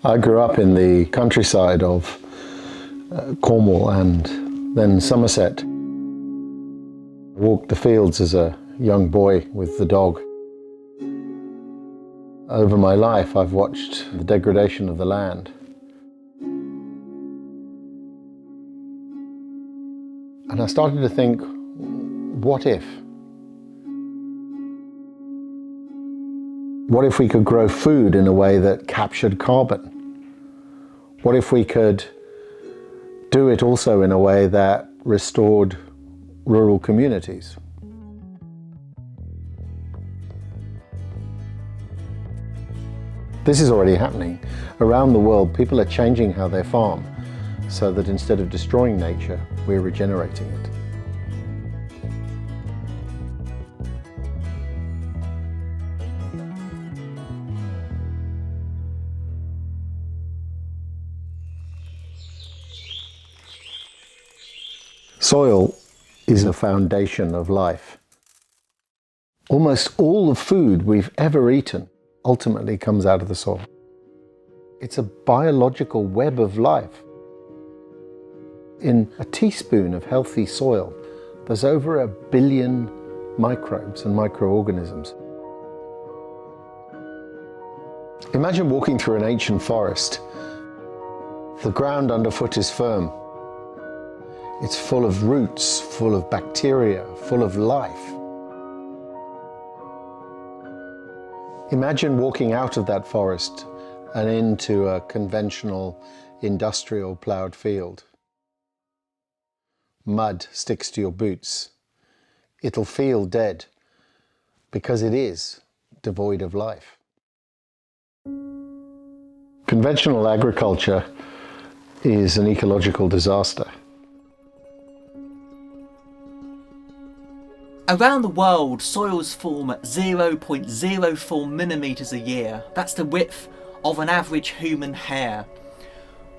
I grew up in the countryside of Cornwall and then Somerset. I walked the fields as a young boy with the dog. Over my life, I've watched the degradation of the land. And I started to think, what if? What if we could grow food in a way that captured carbon? What if we could do it also in a way that restored rural communities? This is already happening. Around the world, people are changing how they farm so that instead of destroying nature, we're regenerating it. Soil is the foundation of life. Almost all the food we've ever eaten ultimately comes out of the soil. It's a biological web of life. In a teaspoon of healthy soil, there's over 1 billion microbes and microorganisms. Imagine walking through an ancient forest. The ground underfoot is firm. It's full of roots, full of bacteria, full of life. Imagine walking out of that forest and into a conventional industrial ploughed field. Mud sticks to your boots. It'll feel dead because it is devoid of life. Conventional agriculture is an ecological disaster. Around the world, soils form at 0.04 millimetres a year. That's the width of an average human hair.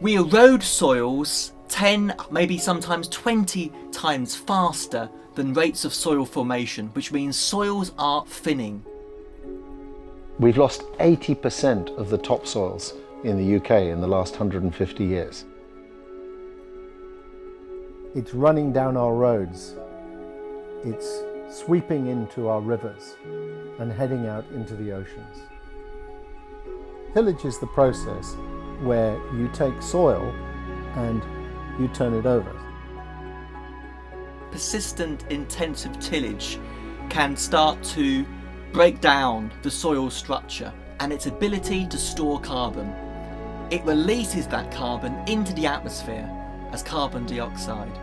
We erode soils 10, maybe sometimes 20 times faster than rates of soil formation, which means soils are thinning. We've lost 80% of the topsoils in the UK in the last 150 years. It's running down our roads. It's sweeping into our rivers and heading out into the oceans. Tillage is the process where you take soil and you turn it over. Persistent intensive tillage can start to break down the soil structure and its ability to store carbon. It releases that carbon into the atmosphere as carbon dioxide.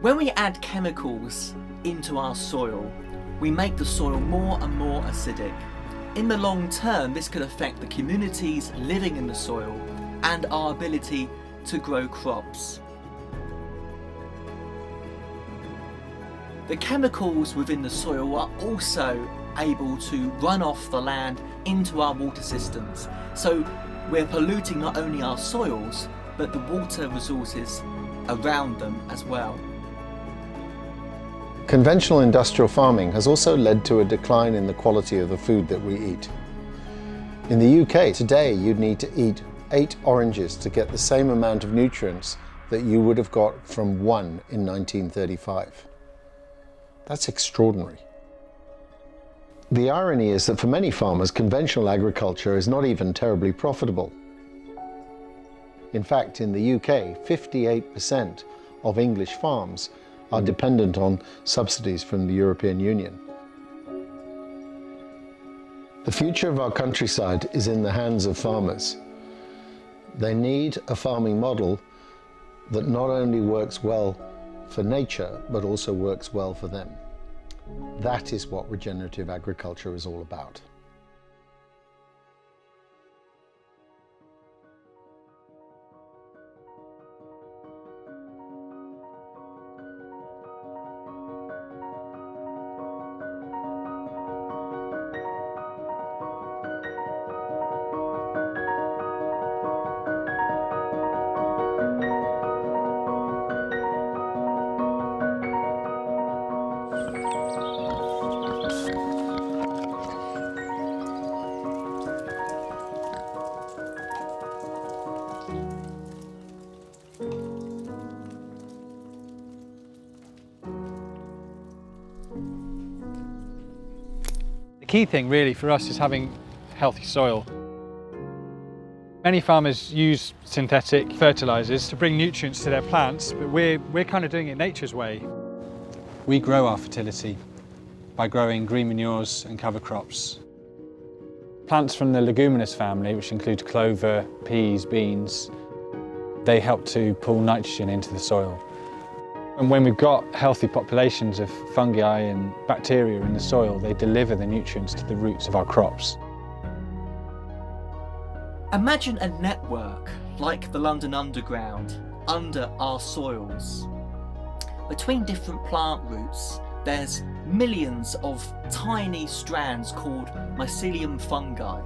When we add chemicals into our soil, we make the soil more and more acidic. In the long term, this could affect the communities living in the soil and our ability to grow crops. The chemicals within the soil are also able to run off the land into our water systems. So we're polluting not only our soils, but the water resources around them as well. Conventional industrial farming has also led to a decline in the quality of the food that we eat. In the UK today, you'd need to eat 8 oranges to get the same amount of nutrients that you would have got from 1 in 1935. That's extraordinary. The irony is that for many farmers, conventional agriculture is not even terribly profitable. In fact, in the UK, 58% of English farms are dependent on subsidies from the European Union. The future of our countryside is in the hands of farmers. They need a farming model that not only works well for nature, but also works well for them. That is what regenerative agriculture is all about. key thing really for us is having healthy soil. Many farmers use synthetic fertilisers to bring nutrients to their plants, but we're kind of doing it nature's way. We grow our fertility by growing green manures and cover crops. Plants from the leguminous family, which include clover, peas, beans, they help to pull nitrogen into the soil. And when we've got healthy populations of fungi and bacteria in the soil, they deliver the nutrients to the roots of our crops. Imagine a network like the London Underground under our soils. Between different plant roots, there's millions of tiny strands called mycelium fungi,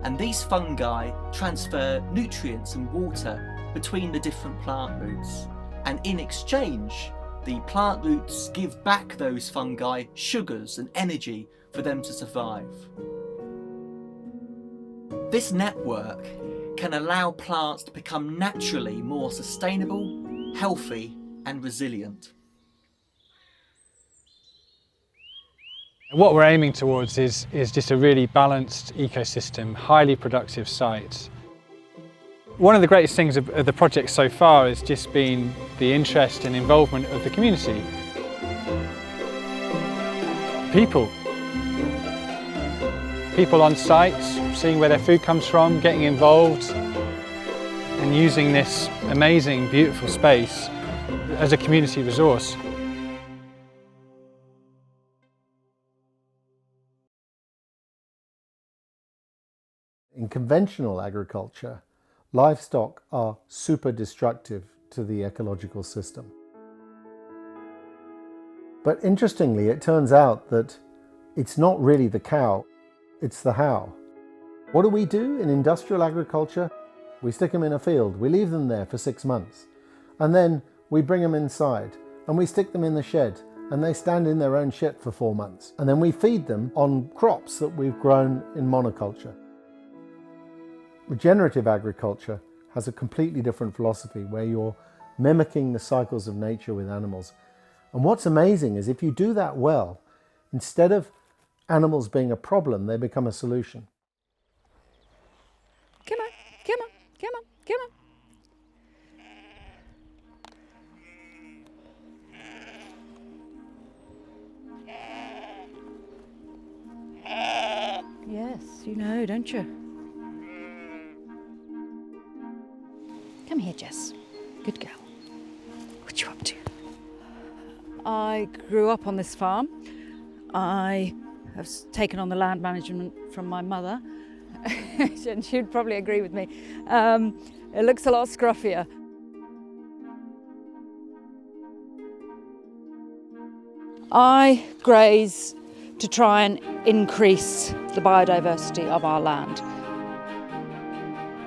and these fungi transfer nutrients and water between the different plant roots, and in exchange the plant roots give back those fungi sugars and energy for them to survive. This network can allow plants to become naturally more sustainable, healthy and resilient. What we're aiming towards is just a really balanced ecosystem, highly productive site. One of the greatest things of the project so far has just been the interest and involvement of the community. People on site, seeing where their food comes from, getting involved and using this amazing, beautiful space as a community resource. In conventional agriculture, livestock are super destructive to the ecological system. But interestingly, it turns out that it's not really the cow, it's the how. What do we do in industrial agriculture? We stick them in a field, we leave them there for 6 months, and then we bring them inside and we stick them in the shed and they stand in their own shit for 4 months. And then we feed them on crops that we've grown in monoculture. Regenerative agriculture has a completely different philosophy where you're mimicking the cycles of nature with animals. And what's amazing is if you do that well, instead of animals being a problem, they become a solution. Come on, come on, come on, come on. Yes, you know, don't you? Come here, Jess. Good girl. What you up to? I grew up on this farm. I have taken on the land management from my mother, and she'd probably agree with me. It looks a lot scruffier. I graze to try and increase the biodiversity of our land.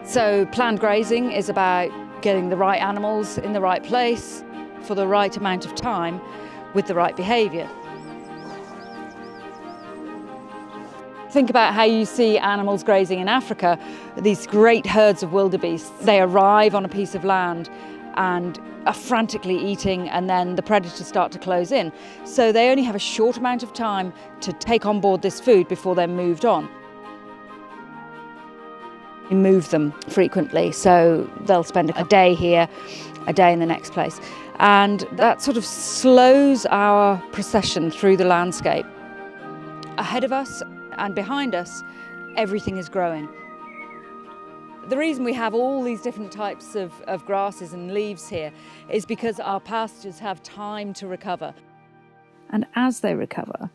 So planned grazing is about getting the right animals in the right place for the right amount of time with the right behaviour. Think about how you see animals grazing in Africa, these great herds of wildebeest. They arrive on a piece of land and are frantically eating, and then the predators start to close in. So they only have a short amount of time to take on board this food before they're moved on. We move them frequently, so they'll spend a day here, a day in the next place. And that sort of slows our procession through the landscape. Ahead of us and behind us, everything is growing. The reason we have all these different types of grasses and leaves here is because our pastures have time to recover. And as they recover,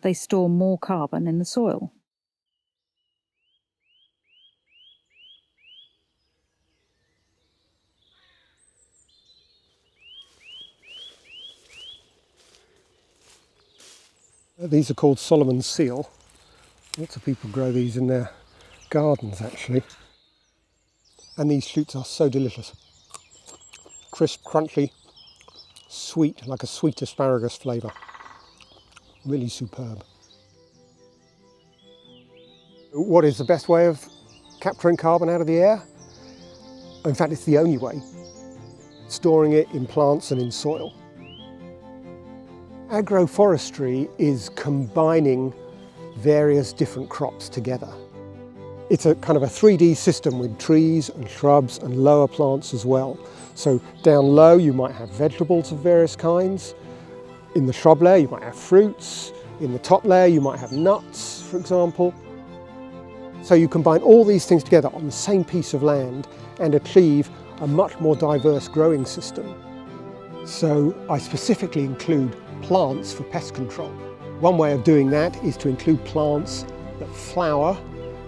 they store more carbon in the soil. These are called Solomon's seal. Lots of people grow these in their gardens actually. And these shoots are so delicious. Crisp, crunchy, sweet, like a sweet asparagus flavour. Really superb. What is the best way of capturing carbon out of the air? In fact, it's the only way. Storing it in plants and in soil. Agroforestry is combining various different crops together. It's a kind of a 3D system with trees and shrubs and lower plants as well. So down low you might have vegetables of various kinds. In the shrub layer you might have fruits. In the top layer you might have nuts, for example. So you combine all these things together on the same piece of land and achieve a much more diverse growing system. So I specifically include plants for pest control. One way of doing that is to include plants that flower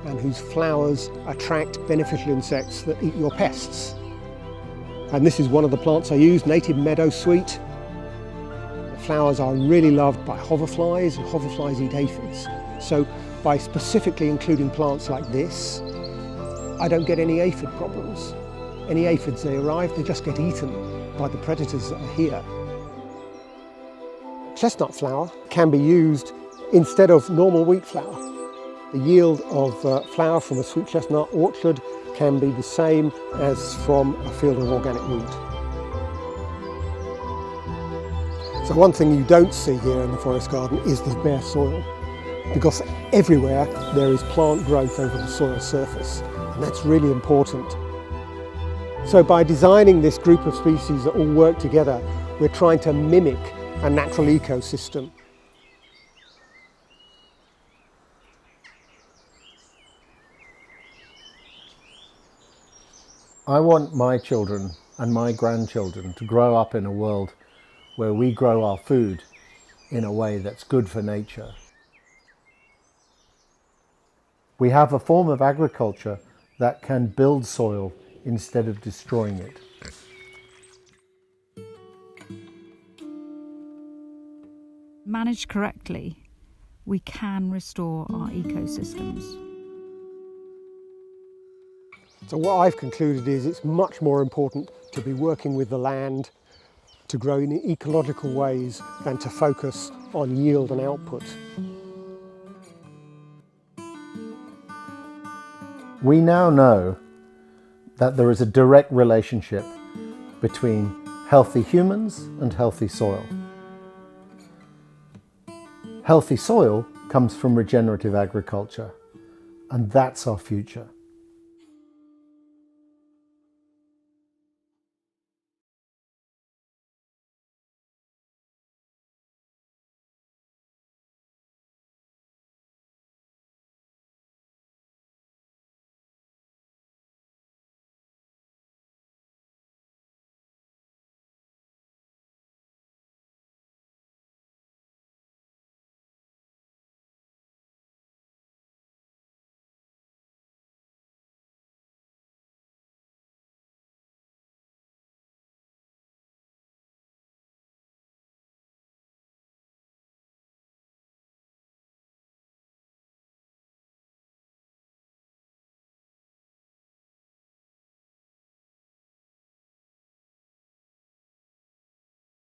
and whose flowers attract beneficial insects that eat your pests. And this is one of the plants I use, native meadow sweet. The flowers are really loved by hoverflies, and hoverflies eat aphids. So by specifically including plants like this, I don't get any aphid problems. Any aphids they arrive, they just get eaten by the predators that are here. Chestnut flour can be used instead of normal wheat flour. The yield of flour from a sweet chestnut orchard can be the same as from a field of organic wheat. So one thing you don't see here in the forest garden is the bare soil, because everywhere there is plant growth over the soil surface, and that's really important. So by designing this group of species that all work together, we're trying to mimic a natural ecosystem. I want my children and my grandchildren to grow up in a world where we grow our food in a way that's good for nature. We have a form of agriculture that can build soil instead of destroying it. Managed correctly, we can restore our ecosystems. So what I've concluded is it's much more important to be working with the land to grow in ecological ways than to focus on yield and output. We now know that there is a direct relationship between healthy humans and healthy soil. Healthy soil comes from regenerative agriculture, and that's our future.